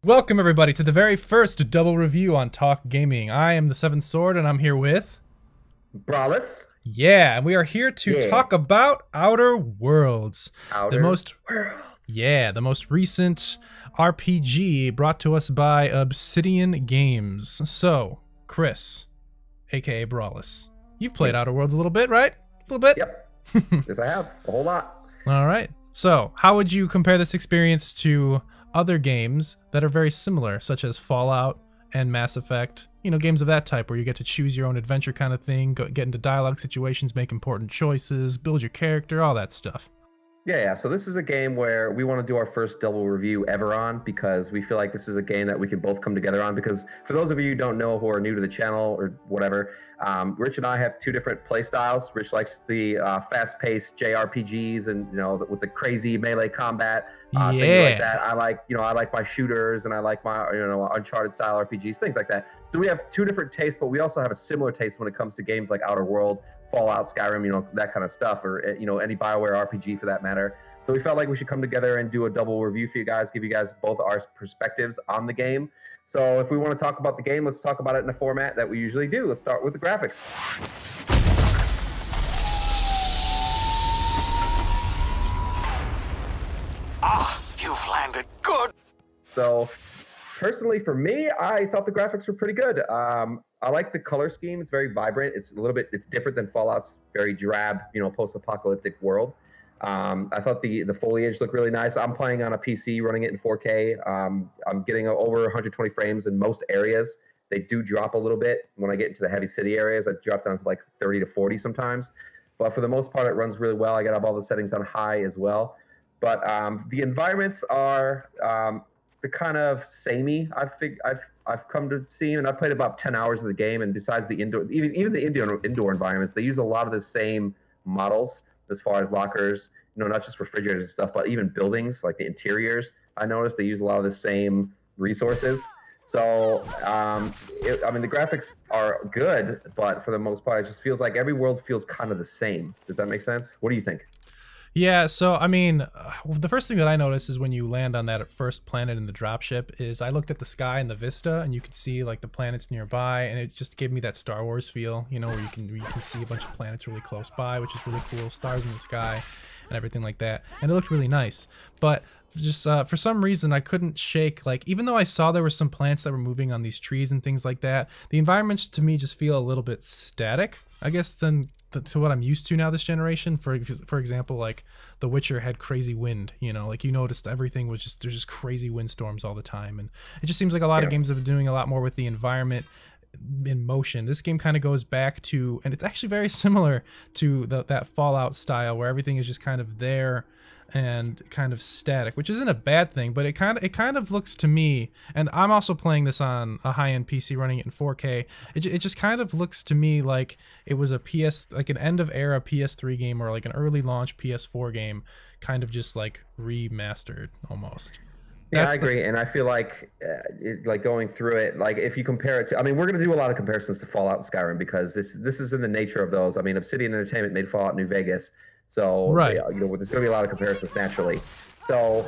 Welcome everybody to the very first double review on Talk Gaming. I am the Seventh Sword and I'm here with... Brallus. Yeah, and we are here to Yeah. talk about Outer Worlds. Outer Worlds. The most recent RPG brought to us by Obsidian Games. So, Chris, aka Brallus, you've played Outer Worlds a little bit, right? A little bit? Yep. Yes, I have. A whole lot. All right. So, how would you compare this experience to other games that are very similar, such as Fallout and Mass Effect? You know, games of that type where you get to choose your own adventure kind of thing, get into dialogue situations, make important choices, build your character, all that stuff. Yeah. So this is a game where we want to do our first double review ever on because we feel like this is a game that we can both come together on. Because for those of you who don't know, who are new to the channel or whatever, Rich and I have two different play styles. Rich likes the fast-paced JRPGs and with the crazy melee combat, things like that. I like my shooters and I like my Uncharted style RPGs, things like that. So we have two different tastes, but we also have a similar taste when it comes to games like Outer World, Fallout, Skyrim, that kind of stuff, or any BioWare RPG for that matter. So we felt like we should come together and do a double review for you guys, give you guys both our perspectives on the game. So if we want to talk about the game, let's talk about it in a format that we usually do. Let's start with the graphics. You've landed good. So personally, for me, I thought the graphics were pretty good. I like the color scheme. It's very vibrant. It's different than Fallout's very drab, post-apocalyptic world. I thought the foliage looked really nice. I'm playing on a PC, running it in 4K. I'm getting over 120 frames in most areas. They do drop a little bit when I get into the heavy city areas. I drop down to like 30 to 40 sometimes. But for the most part, it runs really well. I got all the settings on high as well. But the environments are the kind of samey I've come to see, and I've played about 10 hours of the game. And besides the indoor, even the indoor environments, they use a lot of the same models as far as lockers, not just refrigerators and stuff, but even buildings like the interiors. I noticed they use a lot of the same resources. So, the graphics are good, but for the most part, it just feels like every world feels kind of the same. Does that make sense? What do you think? Yeah, so the first thing that I noticed is when you land on that first planet in the dropship is I looked at the sky and the vista, and you could see like the planets nearby, and it just gave me that Star Wars feel, where you can see a bunch of planets really close by, which is really cool, stars in the sky and everything like that, and it looked really nice. But just for some reason I couldn't shake, like, even though I saw there were some plants that were moving on these trees and things like that, the environments to me just feel a little bit static, I guess, than to what I'm used to now this generation. For example, like The Witcher had crazy wind, like you noticed everything was there's just crazy windstorms all the time, and it just seems like a lot of games have been doing a lot more with the environment in motion. This game kind of goes back to, and it's actually very similar to that Fallout style where everything is just kind of there and kind of static, which isn't a bad thing, but it kind of looks to me, and I'm also playing this on a high-end PC running it in 4K, it just kind of looks to me like it was like an end of era PS3 game or like an early launch PS4 game, kind of just like remastered almost. Yeah, I agree, and I feel like, going through it, like if you compare it to, we're going to do a lot of comparisons to Fallout and Skyrim because this is in the nature of those. Obsidian Entertainment made Fallout New Vegas, so right. There's going to be a lot of comparisons naturally. So,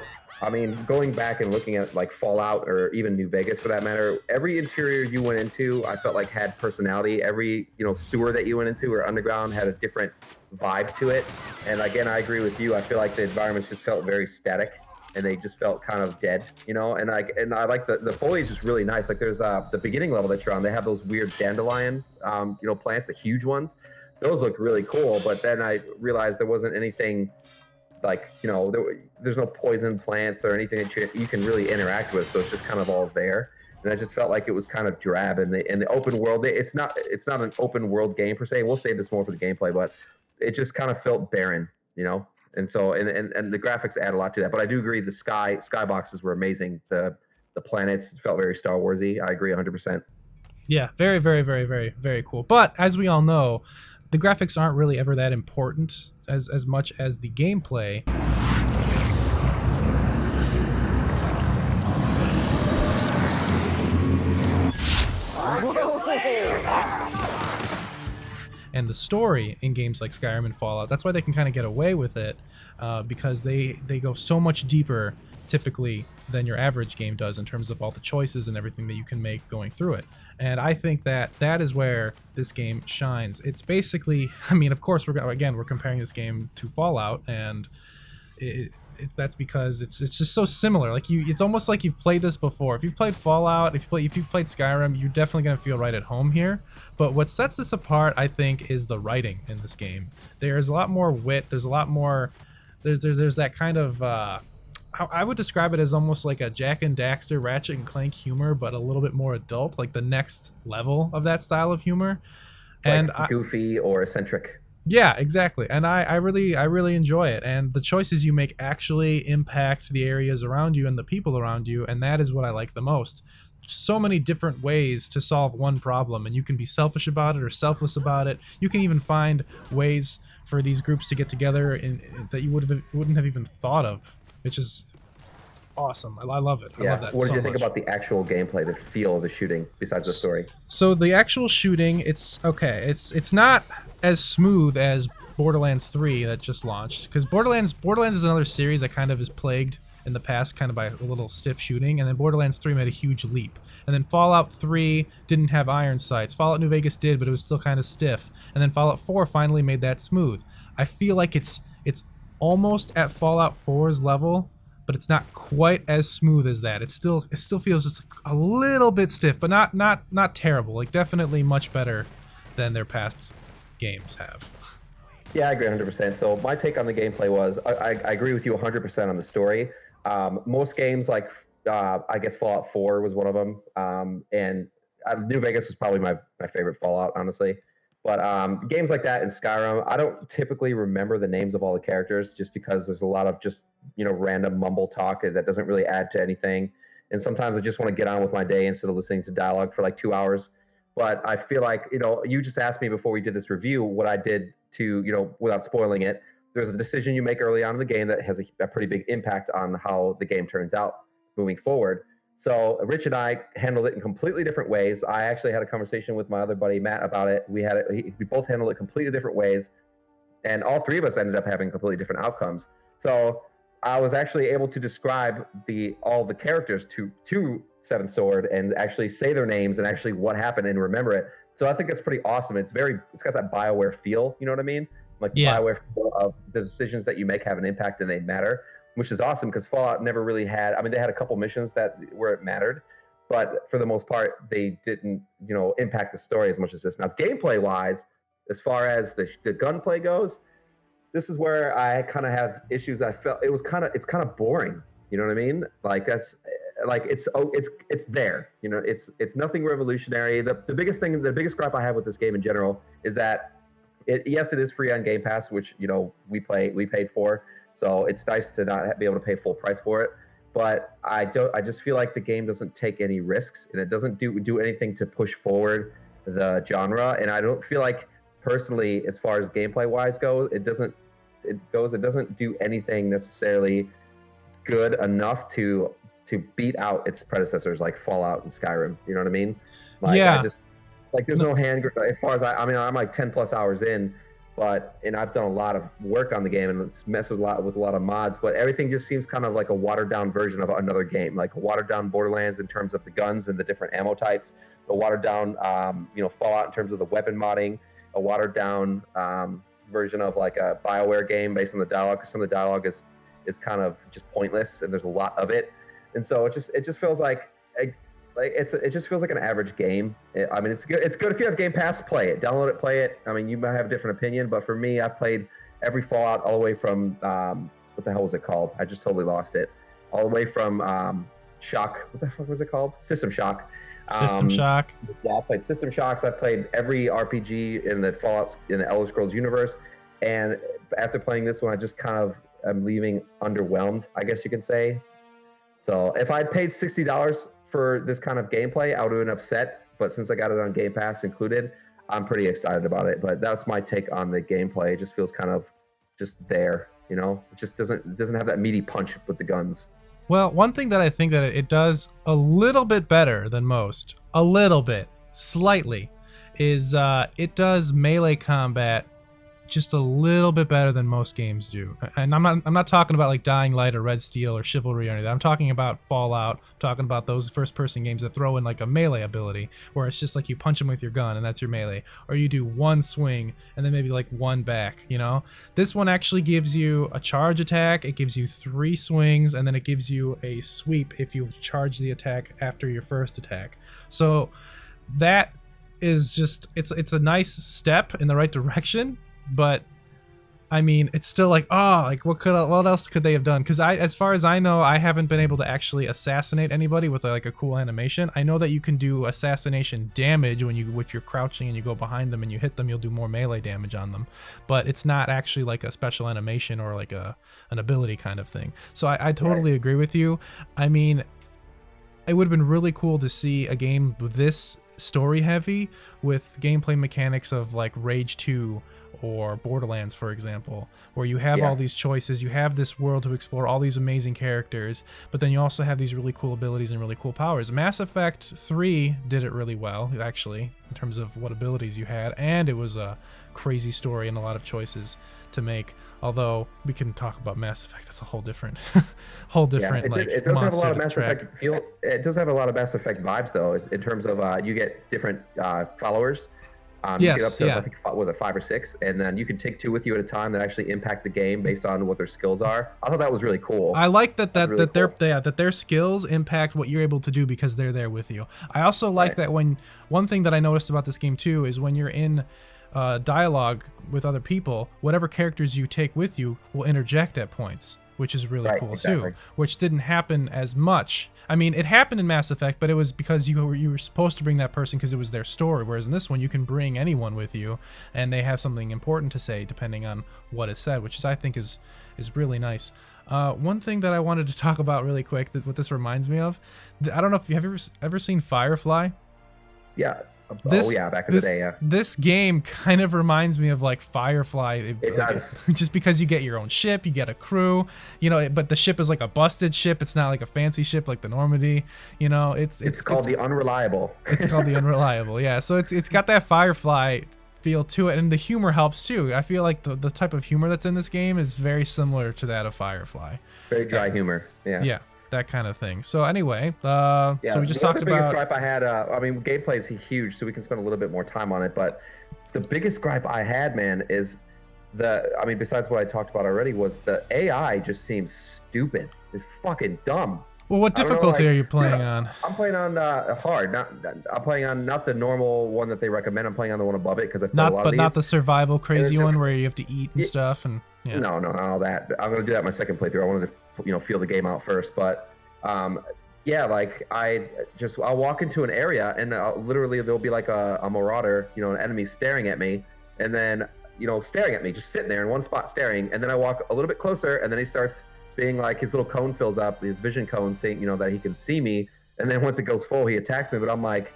going back and looking at like Fallout or even New Vegas for that matter, every interior you went into, I felt like had personality. Every sewer that you went into or underground had a different vibe to it. And again, I agree with you. I feel like the environments just felt very static, and they just felt kind of dead, and I like the foliage is really nice. Like there's the beginning level that you're on, they have those weird dandelion plants, the huge ones. Those looked really cool, but then I realized there wasn't anything like, there's no poison plants or anything that you can really interact with, so it's just kind of all there. And I just felt like it was kind of drab in the open world. It's not an open world game per se. We'll save this more for the gameplay, but it just kind of felt barren, And so, and the graphics add a lot to that. But I do agree, the skyboxes were amazing. The planets felt very Star Warsy. I agree 100%. Yeah, very, very, very, very, very cool. But as we all know, the graphics aren't really ever that important as much as the gameplay. And the story in games like Skyrim and Fallout. That's why they can kind of get away with it. because they go so much deeper typically than your average game does in terms of all the choices and everything that you can make going through it. And I think that is where this game shines. It's basically, I mean, of course, we're comparing this game to Fallout, and that's because it's just so similar. Like it's almost like you've played this before. If you've played Fallout, if you've played Skyrim, you're definitely gonna feel right at home here. But what sets this apart, I think, is the writing in this game. There's a lot more wit. There's a lot more. There's that kind of. I would describe it as almost like a Jack and Daxter, Ratchet and Clank humor, but a little bit more adult, like the next level of that style of humor. And like goofy or eccentric. Yeah, exactly. And I really enjoy it. And the choices you make actually impact the areas around you and the people around you. And that is what I like the most. So many different ways to solve one problem. And you can be selfish about it or selfless about it. You can even find ways for these groups to get together that you wouldn't have even thought of, which is awesome. I love it. I love that. What did you think much. about the actual gameplay, the feel of the shooting, besides the story? So the actual shooting, it's okay. It's not as smooth as Borderlands 3 that just launched, because Borderlands is another series that kind of is plagued in the past kind of by a little stiff shooting, and then Borderlands 3 made a huge leap. And then Fallout 3 didn't have iron sights. Fallout New Vegas did, but it was still kind of stiff. And then Fallout 4 finally made that smooth. I feel like it's almost at Fallout 4's level, but it's not quite as smooth as that. It still feels just a little bit stiff, but not terrible. Like definitely much better than their past games have. Yeah, I agree 100%. So my take on the gameplay was I agree with you 100% on the story. Most games like I guess Fallout 4 was one of them, and New Vegas was probably my favorite Fallout, honestly. But games like that in Skyrim, I don't typically remember the names of all the characters just because there's a lot of just random mumble talk that doesn't really add to anything. And sometimes I just want to get on with my day instead of listening to dialogue for like 2 hours. But I feel like, you just asked me before we did this review what I did to, without spoiling it. There's a decision you make early on in the game that has a pretty big impact on how the game turns out moving forward. So Rich and I handled it in completely different ways. I actually had a conversation with my other buddy, Matt, about it. We both handled it completely different ways. And all three of us ended up having completely different outcomes. So I was actually able to describe all the characters to Seventh Sword and actually say their names and actually what happened and remember it. So I think that's pretty awesome. It's got that BioWare feel, you know what I mean? Like the BioWare feel of the decisions that you make have an impact and they matter, which is awesome because Fallout never really had, I mean, they had a couple missions where it mattered, but for the most part, they didn't, impact the story as much as this. Now, gameplay wise, as far as the gunplay goes, this is where I kind of have issues. I felt it's kind of boring. You know what I mean? Like it's there. It's nothing revolutionary. The biggest gripe I have with this game in general is that it is free on Game Pass, which we paid for. So it's nice to not be able to pay full price for it. But I just feel like the game doesn't take any risks and it doesn't do anything to push forward the genre. And I don't feel like personally, as far as gameplay wise goes, it doesn't do anything necessarily good enough to beat out its predecessors like Fallout and Skyrim. You know what I mean? Like, yeah. There's no hand as far as I'm like 10 plus hours in, and I've done a lot of work on the game and it's messed with a lot of mods, but everything just seems kind of like a watered down version of another game, like a watered down Borderlands in terms of the guns and the different ammo types, a watered down Fallout in terms of the weapon modding, a watered down version of like a BioWare game based on the dialogue, because some of the dialogue is kind of just pointless and there's a lot of it, and so it just feels like it just feels like an average game. I mean, it's good if you have Game Pass, play it, download it, play it. I mean, you might have a different opinion, but for me, I've played every Fallout all the way from what the hell was it called? I just totally lost it. All the way from Shock. What the fuck was it called? System Shock. System Shock. Yeah, I played System Shocks. I've played every RPG in the Fallout in the Elder Scrolls universe, and after playing this one, I just kind of am leaving underwhelmed, I guess you can say. So if I'd paid $60 for this kind of gameplay, I would have been upset. But since I got it on Game Pass included, I'm pretty excited about it. But that's my take on the gameplay. It just feels kind of just there, It just doesn't have that meaty punch with the guns. Well, one thing that I think that it does a little bit better than most, a little bit, slightly, is it does melee combat just a little bit better than most games do. And I'm not talking about like Dying Light or Red Steel or Chivalry or anything. I'm talking about Fallout. I'm talking about those first person games that throw in like a melee ability where it's just like you punch them with your gun and that's your melee, or you do one swing and then maybe like one back, you know. This one actually gives you a charge attack, it gives you 3 swings, and then it gives you a sweep if you charge the attack after your first attack. So that is just, it's a nice step in the right direction, but I mean, it's still like, what else could they have done? Because as far as I know, I haven't been able to actually assassinate anybody with like a cool animation. I know that you can do assassination damage if you're crouching and you go behind them and you hit them, you'll do more melee damage on them, but it's not actually like a special animation or like an ability kind of thing. So I totally agree with you. I mean, it would have been really cool to see a game this story heavy with gameplay mechanics of like Rage 2 or Borderlands, for example, where you have all these choices, you have this world to explore, all these amazing characters, but then you also have these really cool abilities and really cool powers. Mass Effect 3 did it really well, actually, in terms of what abilities you had, and it was a crazy story and a lot of choices to make. Although we can talk about Mass Effect, that's a whole different it does have a lot of Mass Effect feel. It does have a lot of Mass Effect vibes though, in terms of you get different followers. You get up to, I think, was it 5 or 6, and then you can take 2 with you at a time that actually impact the game based on what their skills are. I thought that was really cool. I like that their skills impact what you're able to do because they're there with you. I also like that one thing that I noticed about this game too is when you're in dialogue with other people, whatever characters you take with you will interject at points, which is really cool too, which didn't happen as much. I mean, it happened in Mass Effect, but it was because you were supposed to bring that person because it was their story, whereas in this one you can bring anyone with you and they have something important to say depending on what is said, which I think is really nice. One thing that I wanted to talk about really quick, what this reminds me of, I don't know if you have ever seen Firefly? Yeah. Back in the day, yeah. This game kind of reminds me of like Firefly. It does. Just because you get your own ship, you get a crew, you know, but the ship is like a busted ship. It's not like a fancy ship like the Normandy, you know. It's called the Unreliable. It's called the Unreliable, yeah. So it's got that Firefly feel to it, and the humor helps too. I feel like the type of humor that's in this game is very similar to that of Firefly. Very dry humor, yeah. Yeah. That kind of thing. So anyway, so we just talked about. The biggest gripe I had, I mean, gameplay is huge, so we can spend a little bit more time on it. But the biggest gripe I had, man, is besides what I talked about already, was the AI just seems stupid. It's fucking dumb. Well, what difficulty are you playing on? I'm playing on hard. I'm playing on not the normal one that they recommend. I'm playing on the one above it because I feel a lot of these. Not the survival crazy one where you have to eat and stuff and. Yeah. No, not all that. I'm gonna do that in my second playthrough. I wanted to, feel the game out first, but like I'll walk into an area and literally there'll be like a marauder, an enemy staring at me, and then staring at me, just sitting there in one spot staring, and then I walk a little bit closer, and then he starts being like his little cone fills up, his vision cone, saying that he can see me, and then once it goes full, he attacks me. But I'm like,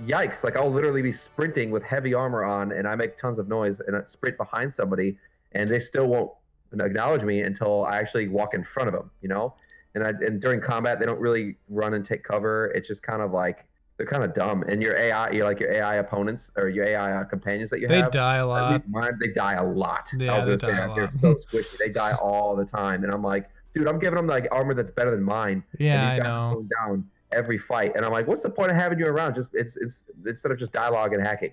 yikes! Like I'll literally be sprinting with heavy armor on, and I make tons of noise, and I sprint behind somebody, and they still won't acknowledge me until I actually walk in front of them, and during combat they don't really run and take cover. It's just kind of like they're kind of dumb, and your AI opponents or your AI companions that you have, they die a lot. At least mine, they die a lot. Yeah, I was gonna say they're so squishy. They die all the time, and I'm like, dude, I'm giving them like armor that's better than mine. Yeah, and these I guys know. are going down every fight, and I'm like, what's the point of having you around? Just it's instead of just dialogue and hacking,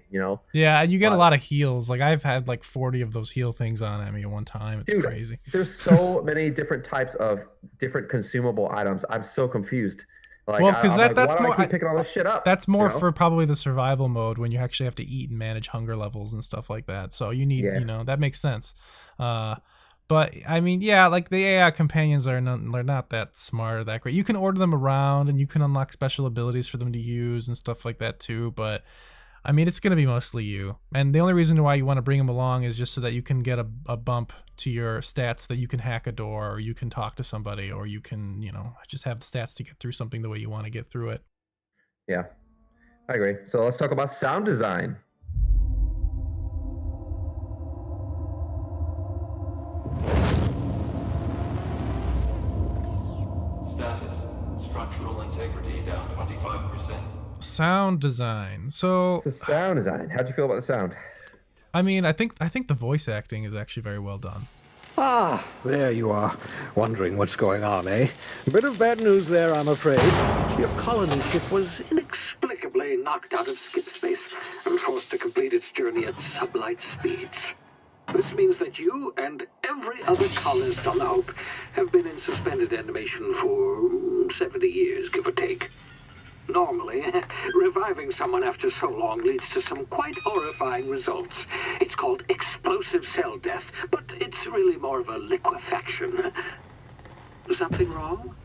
Yeah, and you get a lot of heals. Like I've had like 40 of those heal things on me at one time. It's crazy. There's so many different types of different consumable items. I'm so confused. Like, well, because that's why do more. I keep picking all this shit up. That's more for probably the survival mode when you actually have to eat and manage hunger levels and stuff like that. So you need, that makes sense. But I mean, yeah, like the AI companions they're not that smart or that great. You can order them around and you can unlock special abilities for them to use and stuff like that too. But I mean, it's going to be mostly you. And the only reason why you want to bring them along is just so that you can get a bump to your stats, that you can hack a door, or you can talk to somebody, or you can, just have the stats to get through something the way you want to get through it. Yeah, I agree. So let's talk about sound design. Status: structural integrity down 25%. Sound design. So the sound design. How'd you feel about the sound? I mean, I think the voice acting is actually very well done. Ah, there you are. Wondering what's going on, eh? Bit of bad news there, I'm afraid. Your colony ship was inexplicably knocked out of skip space and forced to complete its journey at sublight speeds. This means that you and every other colonist on the Hope have been in suspended animation for 70 years, give or take. Normally, reviving someone after so long leads to some quite horrifying results. It's called explosive cell death, but it's really more of a liquefaction. Something wrong?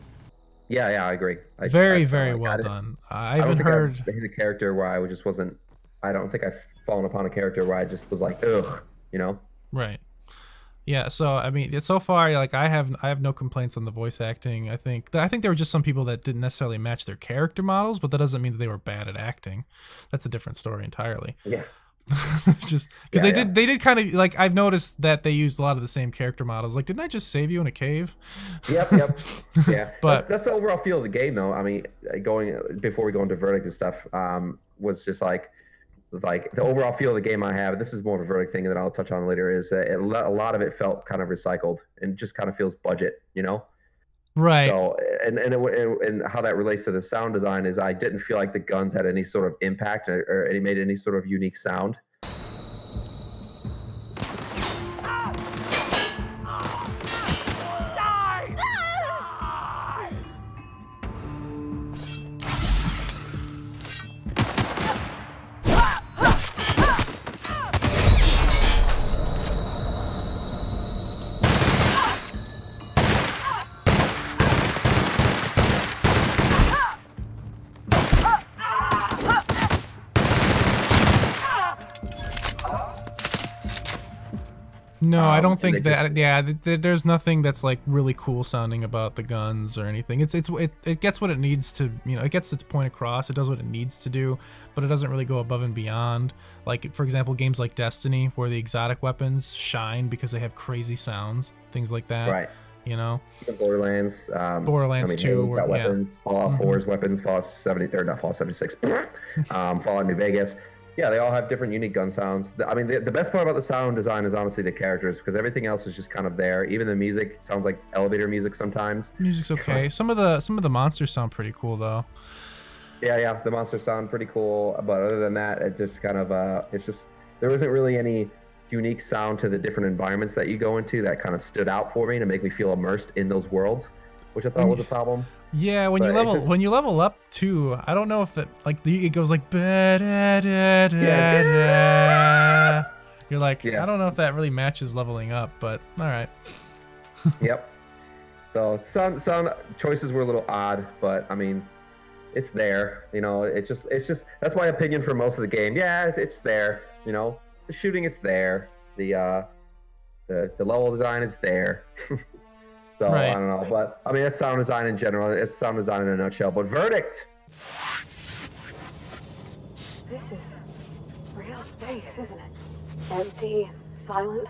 Yeah, I agree. Very I well got it. done. I I don't even think heard. I've hit a character where I just wasn't. I don't think I've fallen upon a character where I just was like, ugh, you know. Right. Yeah, so I mean, so far, like I have no complaints on the voice acting. I think there were just some people that didn't necessarily match their character models, but that doesn't mean that they were bad at acting. That's a different story entirely. Yeah. It's just because they did kind of like, I've noticed that they used a lot of the same character models. Like, didn't I just save you in a cave? Yep. Yeah. But that's the overall feel of the game, though. I mean, going before we go into verdict and stuff, was just like the overall feel of the game I have. This is more of a verdict thing that I'll touch on later. Is a lot of it felt kind of recycled and just kind of feels budget, you know. right. So and how that relates to the sound design is I didn't feel like the guns had any sort of impact or any made any sort of unique sound. No, I don't and think it that. just- Yeah, there's nothing that's like really cool sounding about the guns or anything. It gets what it needs to. You know, it gets its point across. It does what it needs to do, but it doesn't really go above and beyond. Like, for example, games like Destiny, where the exotic weapons shine because they have crazy sounds, things like that. Right. You know, Even Borderlands. Borderlands 2, Halo's got yeah. weapons. Fallout 4's weapons. Fallout 70 or not Fallout 76. Fallout New Vegas. Yeah, they all have different unique gun sounds. I mean, the best part about the sound design is honestly the characters, because everything else is just kind of there. Even the music sounds like elevator music sometimes. music's okay. Some of the monsters sound pretty cool though. Yeah, the monsters sound pretty cool, but other than that, it just kind of it's just there isn't really any unique sound to the different environments that you go into that kind of stood out for me to make me feel immersed in those worlds, which I thought was a problem. Yeah, when But you it level just- when you level up too, I don't know if it like it goes like ba-da-da-da-da. You're like, Yeah. I don't know if that really matches leveling up, but all right. Yep. So sound choices were a little odd, but I mean, it's there. You know, it's just that's my opinion for most of the game. Yeah, it's there. You know, the shooting, it's there. The level design is there. So Right. I don't know, but I mean, it's sound design in general. It's sound design in a nutshell. But verdict. This is real space, isn't it? Empty, silent.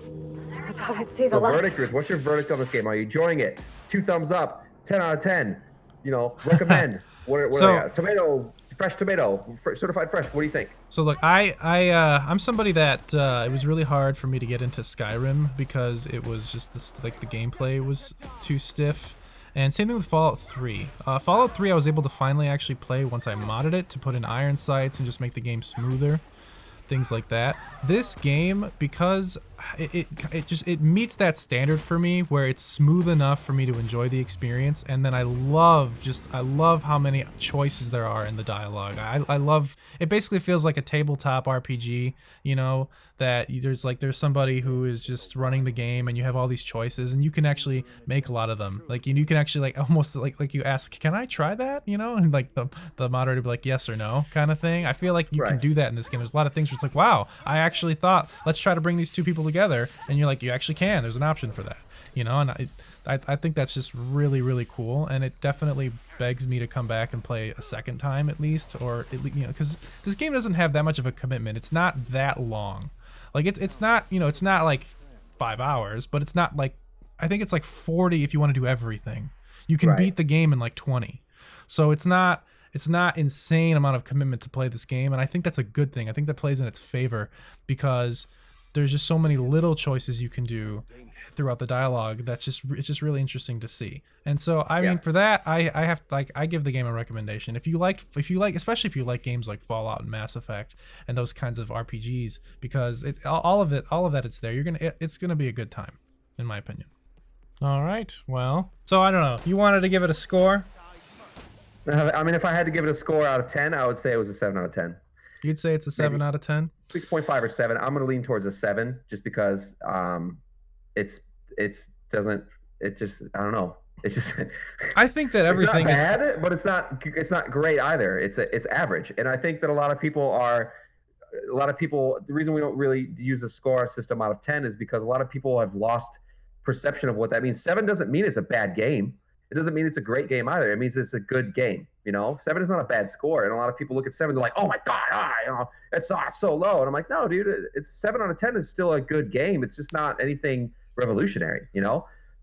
I never thought I'd see the So light. verdict, Ruth, what's your verdict on this game? Are you enjoying it? 2 thumbs up, 10 out of 10. You know, recommend. what So- do I got? Tomato, fresh tomato, certified fresh. What do you think? So look, I'm somebody that it was really hard for me to get into Skyrim because it was just this, like, the gameplay was too stiff. And same thing with Fallout 3. Fallout 3 I was able to finally actually play once I modded it to put in iron sights and just make the game smoother. Things like that. This game, because it meets that standard for me where it's smooth enough for me to enjoy the experience, and then I love how many choices there are in the dialogue. I love it. Basically feels like a tabletop RPG, you know, that there's somebody who is just running the game and you have all these choices and you can actually make a lot of them. Like you can actually like almost like you ask, can I try that, you know, and like the moderator will be like yes or no kind of thing. I feel like you can Right. do that in this game. There's a lot of things where it's like, wow, I actually thought, let's try to bring these two people together, and you're like, you actually can. There's an option for that, you know. And I think that's just really, really cool, and it definitely begs me to come back and play a second time at least, or at least, you know, because this game doesn't have that much of a commitment. It's not that long. Like it's not, you know, it's not like 5 hours, but it's not like, I think it's like 40 if you want to do everything. You can Right. beat the game in like 20. So it's not it's not insane amount of commitment to play this game, and I think that's a good thing. I think that plays in its favor because there's just so many little choices you can do throughout the dialogue it's just really interesting to see. And so I mean, for that, I give the game a recommendation. If you like, especially if you like games like Fallout and Mass Effect and those kinds of RPGs, because all of that it's there. It's gonna be a good time, in my opinion. All right, well, so I don't know. You wanted to give it a score? I mean, if I had to give it a score out of 10, I would say it was a 7 out of 10. You'd say it's a 7 out of 10? 6.5 or 7. I'm going to lean towards a 7 just because I don't know. It's just I think that everything it's not bad, but it's not great either. It's average. And I think that a lot of people, the reason we don't really use a score system out of 10 is because a lot of people have lost perception of what that means. 7 doesn't mean it's a bad game. It doesn't mean it's a great game either. It means it's a good game. 7 is not a bad score. And a lot of people look at 7, they're like, oh my God, it's so low. And I'm like, no, dude, it's 7 out of 10 is still a good game. It's just not anything revolutionary,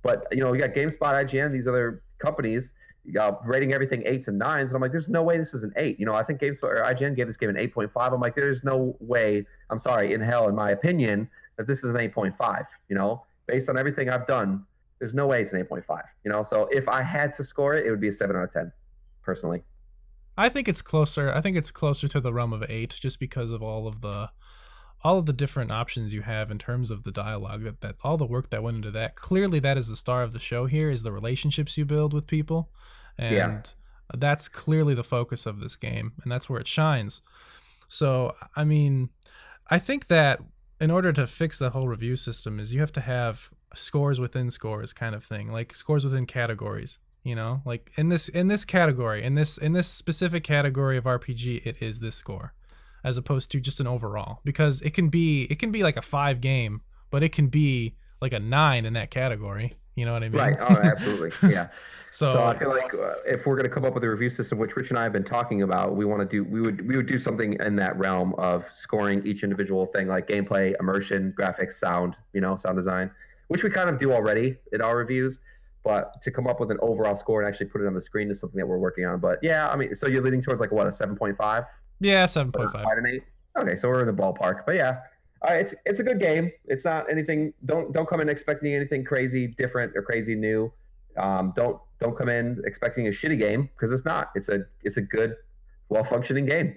But, we got GameSpot, IGN, these other companies rating everything 8s and 9s. And I'm like, there's no way this is an 8. I think GameSpot or IGN gave this game an 8.5. I'm like, there's no way, I'm sorry, in hell, in my opinion, that this is an 8.5, Based on everything I've done, there's no way it's an 8.5, So if I had to score it, it would be a 7 out of 10, personally. I think it's closer. I think it's closer to the realm of 8, just because of all of the different options you have in terms of the dialogue. That all the work that went into that. Clearly, that is the star of the show here. Is the relationships you build with people, and that's clearly the focus of this game, and that's where it shines. So, I mean, I think that in order to fix the whole review system is you have to have scores within scores kind of thing, like scores within categories, like in this category, in this specific category of RPG, it is this score, as opposed to just an overall, because it can be like a 5 game, but it can be like a 9 in that category. You know what I mean? Right. Oh, absolutely. Yeah. So I feel like if we're going to come up with a review system, which Rich and I have been talking about, we would do something in that realm of scoring each individual thing, like gameplay, immersion, graphics, sound, sound design, which we kind of do already in our reviews. But to come up with an overall score and actually put it on the screen is something that we're working on. But yeah, I mean, so you're leaning towards like what, a 7.5? Yeah, 7.5. 5 and 8. Okay, so we're in the ballpark. But yeah, it's a good game. It's not anything. Don't come in expecting anything crazy different or crazy new. Don't come in expecting a shitty game, because it's not. It's a good, well functioning game.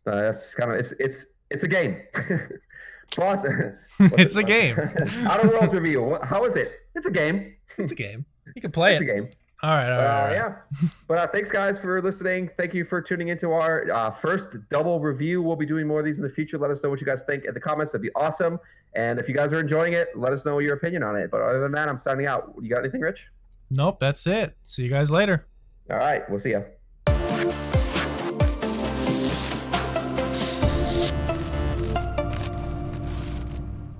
That's kind of it's a game. Boss, it's a game. Outer Worlds review. How is it? It's a game. It's a game. You can play It's a game. All right. Yeah. But thanks, guys, for listening. Thank you for tuning into our first double review. We'll be doing more of these in the future. Let us know what you guys think in the comments. That'd be awesome. And if you guys are enjoying it, let us know your opinion on it. But other than that, I'm signing out. You got anything, Rich? Nope, that's it. See you guys later. All right. We'll see you.